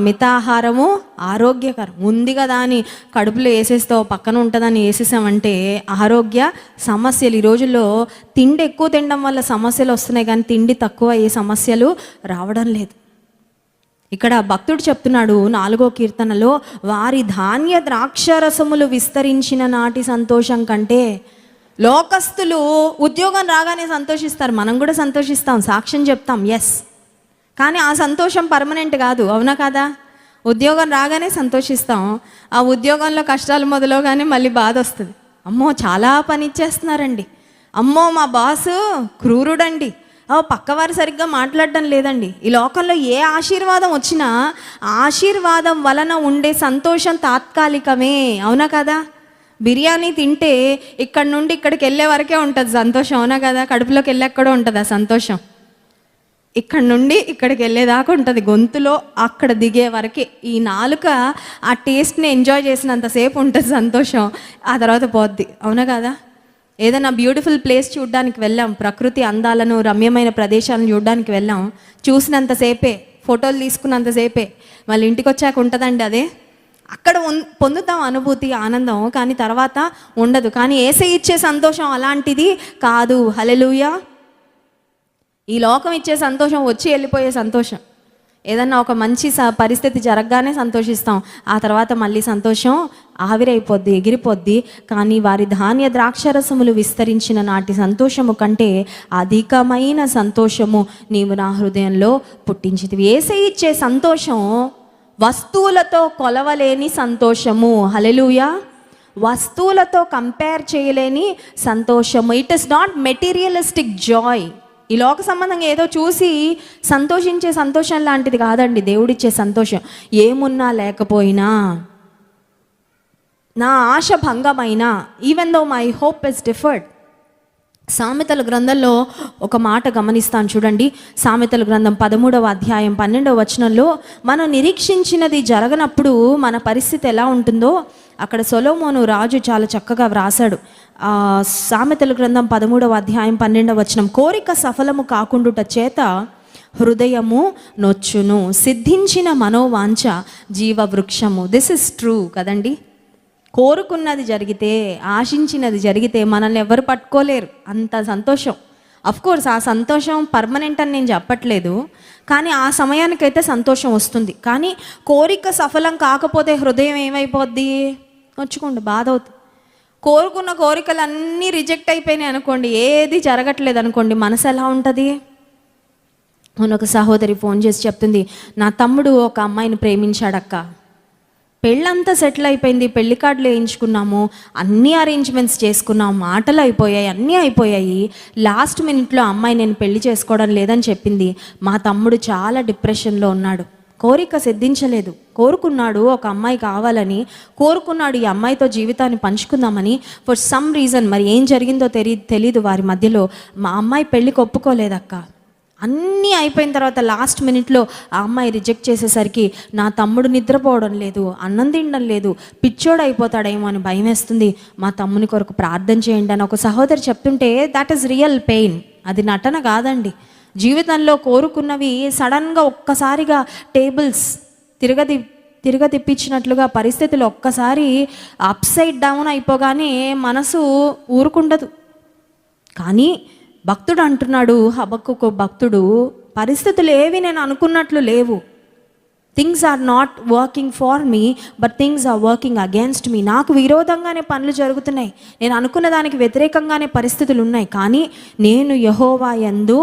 మితాహారము ఆరోగ్యకరం. ఉంది కదా అని కడుపులో వేసేస్తావు, పక్కన ఉంటుందని వేసేసామంటే ఆరోగ్య సమస్యలు. ఈ రోజుల్లో తిండి ఎక్కువ తినడం వల్ల సమస్యలు వస్తున్నాయి, కానీ తిండి తక్కువ ఏ సమస్యలు రావడం లేదు. ఇక్కడ భక్తుడు చెప్తున్నాడు 4వ కీర్తనలో, వారి ధాన్య ద్రాక్షరసములు విస్తరించిన నాటి సంతోషం కంటే. లోకస్తులు ఉద్యోగం రాగానే సంతోషిస్తారు, మనం కూడా సంతోషిస్తాం, సాక్ష్యం చెప్తాం, ఎస్. కానీ ఆ సంతోషం పర్మనెంట్ కాదు, అవునా కదా? ఉద్యోగం రాగానే సంతోషిస్తాం, ఆ ఉద్యోగంలో కష్టాలు మొదలవగానే మళ్ళీ బాధ వస్తుంది. అమ్మో చాలా పని ఇచ్చేస్తున్నారండి, అమ్మో మా బాసు క్రూరుడండి, పక్కవారు సరిగ్గా మాట్లాడడం లేదండి. ఈ లోకంలో ఏ ఆశీర్వాదం వచ్చినా ఆశీర్వాదం వలన ఉండే సంతోషం తాత్కాలికమే, అవునా కదా? బిర్యానీ తింటే ఇక్కడ నుండి ఇక్కడికి వెళ్ళే వరకే ఉంటుంది సంతోషం, అవునా కదా? కడుపులోకి వెళ్ళెక్కడో ఉంటుంది ఆ సంతోషం, ఇక్కడ నుండి ఇక్కడికి వెళ్ళేదాకా ఉంటుంది, గొంతులో అక్కడ దిగే వరకే. ఈ నాలుక ఆ టేస్ట్ని ఎంజాయ్ చేసినంతసేపు ఉంటుంది సంతోషం, ఆ తర్వాత పోద్ది, అవునా కదా? ఏదైనా బ్యూటిఫుల్ ప్లేస్ చూడడానికి వెళ్ళాం, ప్రకృతి అందాలను రమ్యమైన ప్రదేశాలను చూడడానికి వెళ్ళాం, చూసినంతసేపే, ఫోటోలు తీసుకున్నంతసేపే, మళ్ళీ ఇంటికి వచ్చాక ఉంటుందండి అదే. అక్కడ పొందుతాం అనుభూతి, ఆనందం, కానీ తర్వాత ఉండదు. కానీ యేసయ్య ఇచ్చే సంతోషం అలాంటిది కాదు. హల్లెలూయా. ఈ లోకం ఇచ్చే సంతోషం వచ్చి వెళ్ళిపోయే సంతోషం. ఏదన్నా ఒక మంచి పరిస్థితి జరగగానే సంతోషిస్తాం, ఆ తర్వాత మళ్ళీ సంతోషం ఆవిరైపోద్ది, ఎగిరిపోద్ది. కానీ వారి ధాన్య ద్రాక్షరసములు విస్తరించిన నాటి సంతోషము కంటే అధికమైన సంతోషము నీవు నా హృదయంలో పుట్టించితివి. యేసయ్య ఇచ్చే సంతోషం వస్తువులతో కొలవలేని సంతోషము. హల్లెలూయా. వస్తువులతో కంపేర్ చేయలేని సంతోషము. It is not materialistic Joy. ఈ లోక సంబంధంగా ఏదో చూసి సంతోషించే సంతోషం లాంటిది కాదండి దేవుడిచ్చే సంతోషం. ఏమున్నా లేకపోయినా, నా ఆశ భంగమైనా, even though my hope is deferred. సామెతల గ్రంథంలో ఒక మాట గమనిస్తాను చూడండి. సామెతల గ్రంథం 13వ అధ్యాయం 12వ వచనంలో, మనం నిరీక్షించినది జరగనప్పుడు మన పరిస్థితి ఎలా ఉంటుందో అక్కడ సొలొమోను రాజు చాలా చక్కగా వ్రాసాడు. సామెతల గ్రంథం 13వ అధ్యాయం 12వ వచనం, కోరిక సఫలము కాకుండుట చేత హృదయము నొచ్చును, సిద్ధించిన మనోవాంఛ జీవవృక్షము. దిస్ ఇస్ ట్రూ కదండి. కోరుకున్నది జరిగితే, ఆశించినది జరిగితే మనల్ని ఎవరు పట్టుకోలేరు, అంత సంతోషం. అఫ్కోర్స్ ఆ సంతోషం పర్మనెంట్ అని నేను చెప్పట్లేదు, కానీ ఆ సమయానికైతే సంతోషం వస్తుంది. కానీ కోరిక సఫలం కాకపోతే హృదయం ఏమైపోద్ది? నొచ్చుకోండి, బాధ అవుతుంది. కోరుకున్న కోరికలు అన్నీ రిజెక్ట్ అయిపోయినాయి అనుకోండి, ఏది జరగట్లేదు అనుకోండి, మనసు ఎలా ఉంటుంది? ఒక సహోదరి ఫోన్ చేసి చెప్తుంది, నా తమ్ముడు ఒక అమ్మాయిని ప్రేమించాడక్క, పెళ్ళంతా సెటిల్ అయిపోయింది, పెళ్లి కార్డులు వేయించుకున్నాము, అన్ని అరేంజ్మెంట్స్ చేసుకున్నాం, మాటలు అయిపోయాయి, అన్నీ అయిపోయాయి. లాస్ట్ మినిట్లో అమ్మాయి నేను పెళ్లి చేసుకోవడం లేదని చెప్పింది. మా తమ్ముడు చాలా డిప్రెషన్లో ఉన్నాడు. కోరిక సిద్ధించలేదు. కోరుకున్నాడు, ఒక అమ్మాయి కావాలని కోరుకున్నాడు, ఈ అమ్మాయితో జీవితాన్ని పంచుకుందామని. ఫర్ సమ్ రీజన్, మరి ఏం జరిగిందో తెలీదు వారి మధ్యలో, మా అమ్మాయి పెళ్ళికి ఒప్పుకోలేదక్క. అన్నీ అయిపోయిన తర్వాత లాస్ట్ మినిట్లో ఆ అమ్మాయి రిజెక్ట్ చేసేసరికి నా తమ్ముడు నిద్రపోవడం లేదు, అన్నం తినడం లేదు, పిచ్చోడు అయిపోతాడేమో అని భయం వేస్తుంది. మా తమ్ముని కొరకు ప్రార్థన చేయండి అని ఒక సహోదరి చెప్తుంటే, దట్ ఈస్ రియల్ పెయిన్. అది నటన కాదండి. జీవితంలో కోరుకున్నవి సడన్గా ఒక్కసారిగా టేబుల్స్ తిరగతిప్పించినట్లుగా పరిస్థితులు ఒక్కసారి అప్సైడ్ డౌన్ అయిపోగానే మనసు ఊరుకుండదు. కానీ భక్తుడు అంటున్నాడు, హబక్కూకు భక్తుడు, పరిస్థితులు ఏవి నేను అనుకున్నట్లు లేవు. Things are not working for me, but things are working against me. నాకు విరోధంగానే పనులు జరుగుతున్నాయి, నేను అనుకున్న దానికి వ్యతిరేకంగానే పరిస్థితులు ఉన్నాయి. కానీ నేను యెహోవా యందు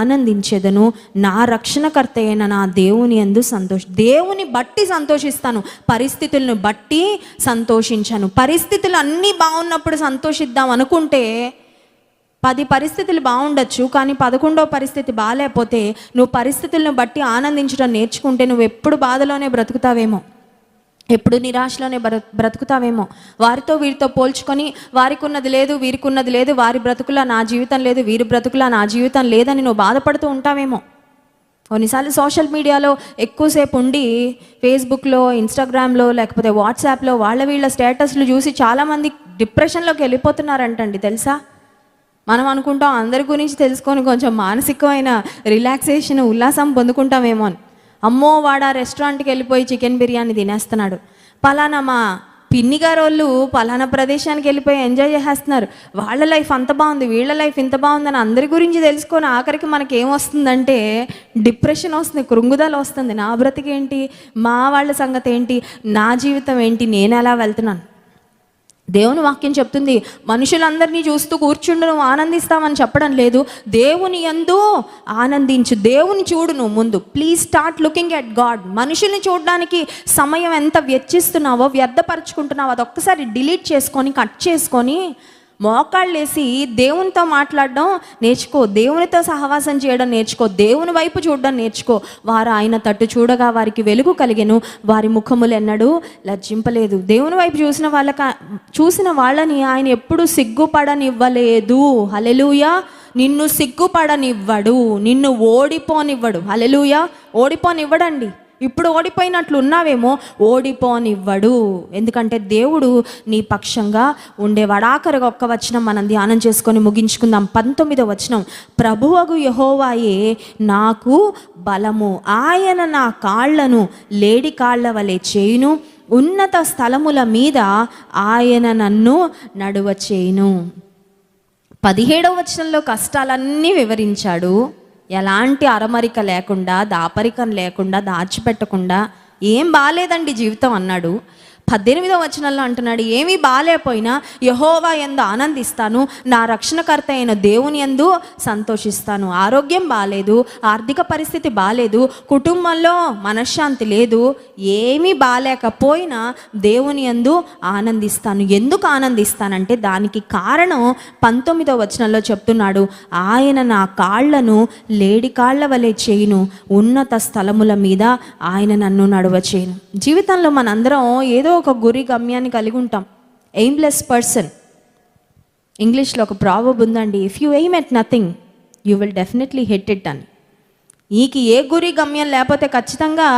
ఆనందించెదను, నా రక్షణకర్త అయిన నా దేవుని యందు దేవుని బట్టి సంతోషిస్తాను, పరిస్థితులను బట్టి సంతోషించను. పరిస్థితులు అన్నీ బాగున్నప్పుడు సంతోషిద్దాం అనుకుంటే 10 పరిస్థితులు బాగుండొచ్చు, కానీ 11వ పరిస్థితి బాగాలేకపోతే నువ్వు పరిస్థితులను బట్టి ఆనందించడం నేర్చుకుంటే నువ్వు ఎప్పుడు బాధలోనే బ్రతుకుతావేమో, ఎప్పుడు నిరాశలోనే బ్రతుకుతావేమో. వారితో వీరితో పోల్చుకొని వారికి ఉన్నది లేదు, వీరికి ఉన్నది లేదు, వారి బ్రతుకులా నా జీవితం లేదు, వీరి బ్రతుకులా నా జీవితం లేదని నువ్వు బాధపడుతూ ఉంటావేమో. కొన్నిసార్లు సోషల్ మీడియాలో ఎక్కువసేపు ఉండి ఫేస్బుక్లో, ఇన్స్టాగ్రామ్లో, లేకపోతే వాట్సాప్లో వాళ్ళ వీళ్ళ స్టేటస్లు చూసి చాలామంది డిప్రెషన్లోకి వెళ్ళిపోతున్నారంటండి, తెలుసా? మనం అనుకుంటాం అందరి గురించి తెలుసుకొని కొంచెం మానసికమైన రిలాక్సేషన్, ఉల్లాసం పొందుకుంటామేమో అని. అమ్మో వాడు ఆ రెస్టారెంట్కి వెళ్ళిపోయి చికెన్ బిర్యానీ తినేస్తున్నాడు, పలానా మా పిన్ని గారు వాళ్ళు పలానా ప్రదేశానికి వెళ్ళిపోయి ఎంజాయ్ చేసేస్తున్నారు, వాళ్ళ లైఫ్ అంత బాగుంది, వీళ్ళ లైఫ్ ఇంత బాగుందని అందరి గురించి తెలుసుకొని ఆఖరికి మనకి ఏమొస్తుందంటే డిప్రెషన్ వస్తుంది, కృంగుదల వస్తుంది. నా బ్రతికేంటి, మా వాళ్ళ సంగతి ఏంటి, నా జీవితం ఏంటి, నేను ఎలా వెళ్తున్నాను? దేవుని వాక్యం చెప్తుంది, మనుషులందరినీ చూస్తూ కూర్చుండు నువ్వు ఆనందిస్తామని చెప్పడం లేదు. దేవుని యందు ఆనందించు, దేవుని చూడు నువ్వు ముందు. Please start looking at God. మనుషుల్ని చూడడానికి సమయం ఎంత వ్యర్థిస్తున్నావో, వ్యర్థపరుచుకుంటున్నావో అదొక్కసారి డిలీట్ చేసుకొని, కట్ చేసుకొని, మోకాళ్ళు వేసి దేవునితో మాట్లాడడం నేర్చుకో, దేవునితో సహవాసం చేయడం నేర్చుకో, దేవుని వైపు చూడడం నేర్చుకో. వారు ఆయన తట్టు చూడగా వారికి వెలుగు కలిగెను, వారి ముఖములు ఎన్నడూ లజ్జింపలేదు. దేవుని వైపు చూసిన వాళ్ళని ఆయన ఎప్పుడు సిగ్గుపడనివ్వలేదు. హల్లెలూయా. నిన్ను సిగ్గుపడనివ్వడు, నిన్ను ఓడిపోనివ్వడు. హల్లెలూయా. ఓడిపోనివ్వడండి. ఇప్పుడు ఓడిపోయినట్లు ఉన్నావేమో, ఓడిపోనివ్వడు. ఎందుకంటే దేవుడు నీ పక్షంగా ఉండేవాడు. ఆఖరిగా ఒక్క వచనం మనం ధ్యానం చేసుకొని ముగించుకుందాం. 19వ వచనం, ప్రభువగు యెహోవాయే నాకు బలము, ఆయన నా కాళ్లను లేడి కాళ్ల వలె చేయును, ఉన్నత స్థలముల మీద ఆయన నన్ను నడువ చేయును. 17వ వచనంలో కష్టాలన్నీ వివరించాడు. ఎలాంటి అరమరిక లేకుండా, దాపరికం లేకుండా, దాచిపెట్టకుండా, ఏం బాలేదండి జీవితం అన్నాడు. 18వ వచనంలో అంటున్నాడు, ఏమీ బాలేకపోయినా యెహోవా యందు ఆనందిస్తాను, నా రక్షణకర్త అయిన దేవుని యందు సంతోషిస్తాను. ఆరోగ్యం బాలేదు, ఆర్థిక పరిస్థితి బాలేదు, కుటుంబంలో మనశ్శాంతి లేదు, ఏమీ బాలేకపోయినా దేవుని యందు ఆనందిస్తాను. ఎందుకు ఆనందిస్తానంటే దానికి కారణం 19వ వచనంలో చెప్తున్నాడు, ఆయన నా కాళ్లను లేడి కాళ్ల వలె చేయును, ఉన్నత స్థలముల మీద ఆయన నన్ను నడువ చేయును. జీవితంలో మనందరం ఏదో ఒక గురి గమ్యాన్ని కలిగి ఉంటాం. Aimless person. ఇంగ్లీష్లో ఒక ప్రావర్బ్ ఉందండి, if you aim at nothing you will definitely hit it అని. నీకు ఏ గురి గమ్యం లేకపోతే ఖచ్చితంగా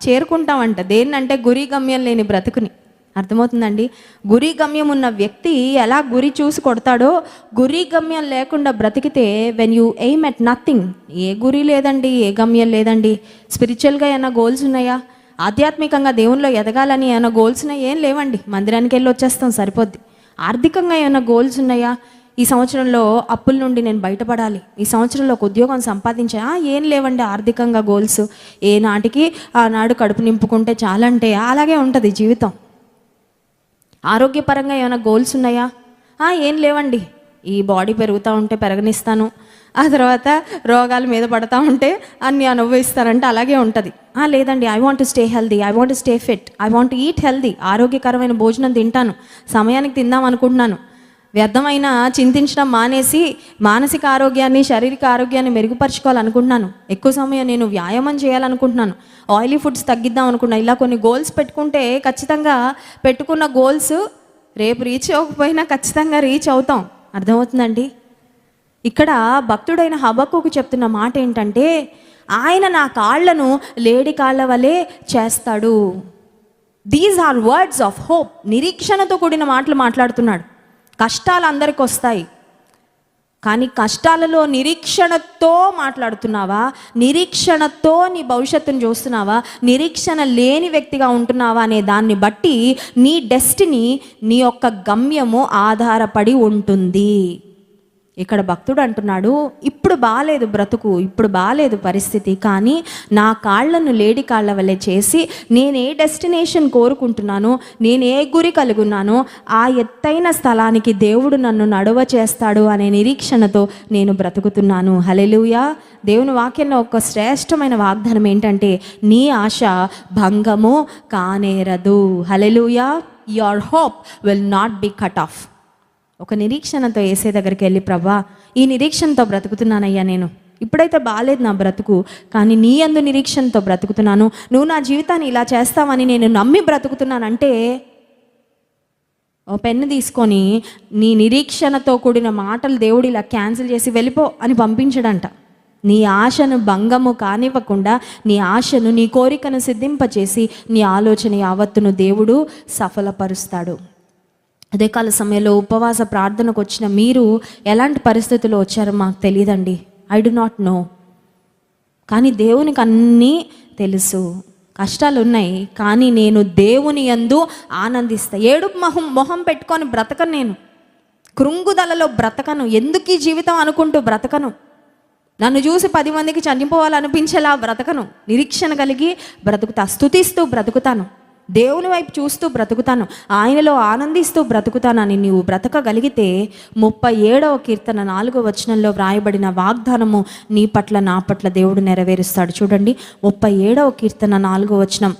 చేరుకుంటామంట. దేన్నంటే గురి గమ్యం లేని బ్రతుకుని. అర్థమవుతుందండి? గురి గమ్యం ఉన్న వ్యక్తి ఎలా గురి చూసి కొడతాడో, గురి గమ్యం లేకుండా బ్రతికితే when you aim at nothing, ఏ గురి లేదండి, ఏ గమ్యం లేదండి. స్పిరిచువల్గా ఏమైనా గోల్స్ ఉన్నాయా? ఆధ్యాత్మికంగా దేవునిలో ఎదగాలని ఏమైనా గోల్స్ ఉన్నాయా? ఏం లేవండి, మందిరానికి వెళ్ళి వచ్చేస్తాం సరిపోద్ది. ఆర్థికంగా ఏమైనా గోల్స్ ఉన్నాయా? ఈ సంవత్సరంలో అప్పుల నుండి నేను బయటపడాలి, ఈ సంవత్సరంలో ఒక ఉద్యోగం సంపాదించా? ఏం లేవండి ఆర్థికంగా గోల్స్. ఏ నాటికి ఆనాడు కడుపు నింపుకుంటే చాలంటే అలాగే ఉంటుంది జీవితం. ఆరోగ్యపరంగా ఏమైనా గోల్స్ ఉన్నాయా? ఏం లేవండి, ఈ బాడీ పెరుగుతూ ఉంటే పెరగనిస్తాను, ఆ తర్వాత రోగాల మీద పడతా ఉంటే అన్నీ అనుభవిస్తారంటే అలాగే ఉంటుంది. లేదండి, I want to stay healthy, I want to stay fit, I want to eat healthy, ఆరోగ్యకరమైన భోజనం తింటాను, సమయానికి తిందాం అనుకుంటున్నాను, వ్యర్థమైన చింతించడం మానేసి మానసిక ఆరోగ్యాన్ని, శారీరక ఆరోగ్యాన్ని మెరుగుపరచుకోవాలనుకుంటున్నాను, ఎక్కువ సమయం నేను వ్యాయామం చేయాలనుకుంటున్నాను, ఆయిలీ ఫుడ్స్ తగ్గిద్దాం అనుకుంటున్నాను. ఇలా కొన్ని గోల్స్ పెట్టుకుంటే ఖచ్చితంగా పెట్టుకున్న గోల్స్ రేపు రీచ్ అవ్వకపోయినా ఖచ్చితంగా రీచ్ అవుతాం. అర్థమవుతుందండి? ఇక్కడ భక్తుడైన హబక్కూకు చెప్తున్న మాట ఏంటంటే, ఆయన నా కాళ్లను లేడి కాళ్ళ వలె చేస్తాడు. These are words of hope. నిరీక్షణతో కూడిన మాటలు మాట్లాడుతున్నాడు. కష్టాలు అందరికి వస్తాయి, కానీ కష్టాలలో నిరీక్షణతో మాట్లాడుతున్నావా? నిరీక్షణతో నీ భవిష్యత్తును చూస్తున్నావా? నిరీక్షణ లేని వ్యక్తిగా ఉంటున్నావా అనే దాన్ని బట్టి నీ డెస్టినీ, నీ యొక్క గమ్యము ఆధారపడి ఉంటుంది. ఇక్కడ భక్తుడు అంటున్నాడు, ఇప్పుడు బాలేదు బ్రతుకు, ఇప్పుడు బాలేదు పరిస్థితి, కానీ నా కాళ్లను లేడి కాళ్ల వల్లే చేసి నేను ఏ డెస్టినేషన్ కోరుకుంటున్నానో, నేను ఏ గురి కలిగి ఉన్నానో ఆ ఎత్తైన స్థలానికి దేవుడు నన్ను నడువ చేస్తాడు అనే నిరీక్షణతో నేను బ్రతుకుతున్నాను. హల్లెలూయా. దేవుని వాక్యంలో ఒక శ్రేష్టమైన వాగ్దానం ఏంటంటే, నీ ఆశ భంగము కానేరదు. Hallelujah. Your hope will not be cut off. ఒక నిరీక్షణతో యేసే దగ్గరికి వెళ్ళి, ప్రభా ఈ నిరీక్షణతో బ్రతుకుతున్నానయ్యా, నేను ఇప్పుడైతే బాలేదు నా బ్రతుకు, కానీ నీ యందు నిరీక్షణతో బ్రతుకుతున్నాను, నువ్వు నా జీవితాన్ని ఇలా చేస్తావని నేను నమ్మి బ్రతుకుతున్నానంటే ఓ పెన్ను తీసుకొని నీ నిరీక్షణతో కూడిన మాటలు దేవుడు ఇలా క్యాన్సిల్ చేసి వెళ్ళిపో అని పంపించడంట. నీ ఆశను భంగము కానివ్వకుండా, నీ ఆశను, నీ కోరికను సిద్ధింపచేసి నీ ఆలోచన యావత్తును దేవుడు సఫలపరుస్తాడు. అదే కాల సమయంలో ఉపవాస ప్రార్థనకు వచ్చిన మీరు ఎలాంటి పరిస్థితుల్లో వచ్చారో మాకు తెలియదండి. I do not know. కానీ దేవునికి అన్నీ తెలుసు. కష్టాలు ఉన్నాయి, కానీ నేను దేవుని యందు ఆనందిస్తా. ఏడుపు మొహం పెట్టుకొని బ్రతకను, నేను కృంగుదలలో బ్రతకను, ఎందుకు ఈ జీవితం అనుకుంటూ బ్రతకను, నన్ను చూసి 10 మందికి చనిపోవాలనిపించేలా బ్రతకను. నిరీక్షణ కలిగి బ్రతుకుతా, స్తుతిస్తూ బ్రతుకుతాను, దేవుని వైపు చూస్తూ బ్రతుకుతాను, ఆయనలో ఆనందిస్తూ బ్రతుకుతానని నీవు బ్రతకగలిగితే 37వ కీర్తన 4వ వచనంలో వ్రాయబడిన వాగ్దానము నీ పట్ల నా పట్ల దేవుడు నెరవేరుస్తాడు. చూడండి, 37వ కీర్తన 4వ వచనం,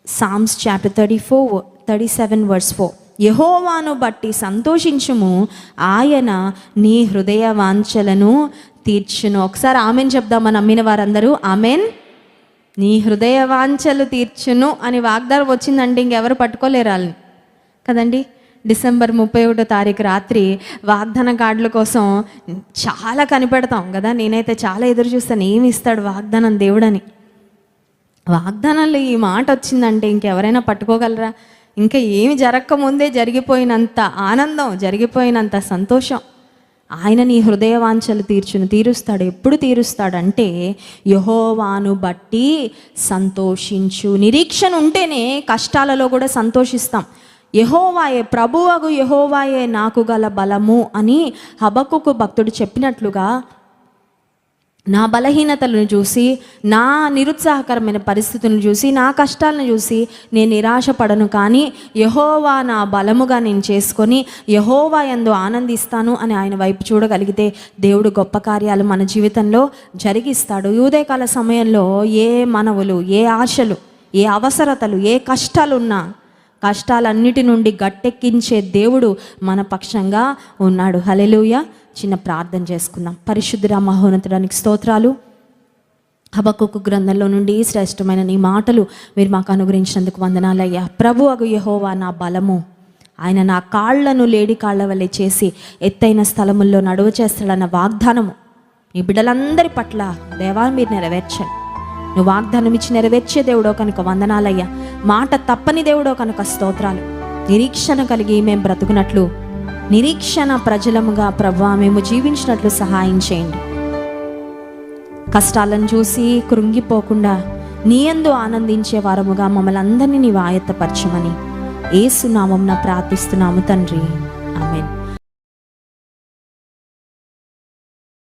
సామ్స్ చాప్టర్ 37 వర్స్ 4. యెహోవాను బట్టి సంతోషించుము, ఆయన నీ హృదయ వాంఛలను తీర్చును. ఒకసారి ఆమెన్ చెప్దామా నమ్మిన వారందరూ? ఆమెన్. నీ హృదయ వాంఛలు తీర్చును అని వాగ్దానం వచ్చిందంటే ఇంకెవరు పట్టుకోలేరు వాళ్ళని కదండి. డిసెంబర్ 31వ తారీఖు రాత్రి వాగ్దాన కార్డుల కోసం చాలా కనిపెడతాం కదా. నేనైతే చాలా ఎదురు చూస్తాను, ఏమి ఇస్తాడు వాగ్దానం దేవుడని. వాగ్దానాలు ఈ మాట వచ్చిందంటే ఇంకెవరైనా పట్టుకోగలరా? ఇంకా ఏమి జరగకముందే జరిగిపోయినంత ఆనందం, జరిగిపోయినంత సంతోషం. ఆయన నీ హృదయ వాంఛలు తీరుస్తాడు. ఎప్పుడు తీరుస్తాడంటే యెహోవాను బట్టి సంతోషించు. నిరీక్షణ ఉంటేనే కష్టాలలో కూడా సంతోషిస్తాం. యెహోవాయే, ప్రభువగు యెహోవాయే నాకు గల బలము అని హబక్కుకు భక్తుడు చెప్పినట్లుగా, నా బలహీనతలను చూసి, నా నిరుత్సాహకరమైన పరిస్థితులను చూసి, నా కష్టాలను చూసి నేను నిరాశపడను, కానీ యెహోవా నా బలముగా నేను చేసుకొని యెహోవా యందు ఆనందిస్తాను అని ఆయన వైపు చూడగలిగితే దేవుడు గొప్ప కార్యాలు మన జీవితంలో జరిగిస్తాడు. ఈ ఉదయకాల సమయంలో ఏ మనవులు, ఏ ఆశలు, ఏ అవసరతలు, ఏ కష్టాలున్నా కష్టాలన్నిటి నుండి గట్టెక్కించే దేవుడు మన పక్షంగా ఉన్నాడు. హల్లెలూయా. చిన్న ప్రార్థన చేసుకుందాం. పరిశుద్ధుడా మహోన్నతుడానికి స్తోత్రాలు. హబక్కుకు గ్రంథంలో నుండి శ్రేష్టమైన నీ మాటలు మీరు మాకు అనుగ్రహించినందుకు వందనాలయ్యా. ప్రభువగు యెహోవా నా బలము, ఆయన నా కాళ్లను లేడి కాళ్ల వలె చేసి ఎత్తైన స్థలముల్లో నడువ చేస్తాడన్న వాగ్దానము ఈ బిడ్డలందరి పట్ల దేవా మీరు నెరవేర్చండి. నువ్వు వాగ్దానం ఇచ్చి నెరవేర్చే దేవుడో కనుక వందనాలయ్యా. మాట తప్పని దేవుడో కనుక స్తోత్రాలు. నిరీక్షణ కలిగి మేము బ్రతుకున్నట్లు, నిరీక్షణ ప్రజలముగా ప్రభువా మేము జీవించినట్లు సహాయం చేయండి. కష్టాలను చూసి కృంగిపోకుండా నీ యందు ఆనందించే వారముగా మమ్మల్ని అందరినీ నీవు ఆయత్తపరచమని యేసు నామమున ప్రార్థిస్తున్నాము తండ్రి. ఆమేన్.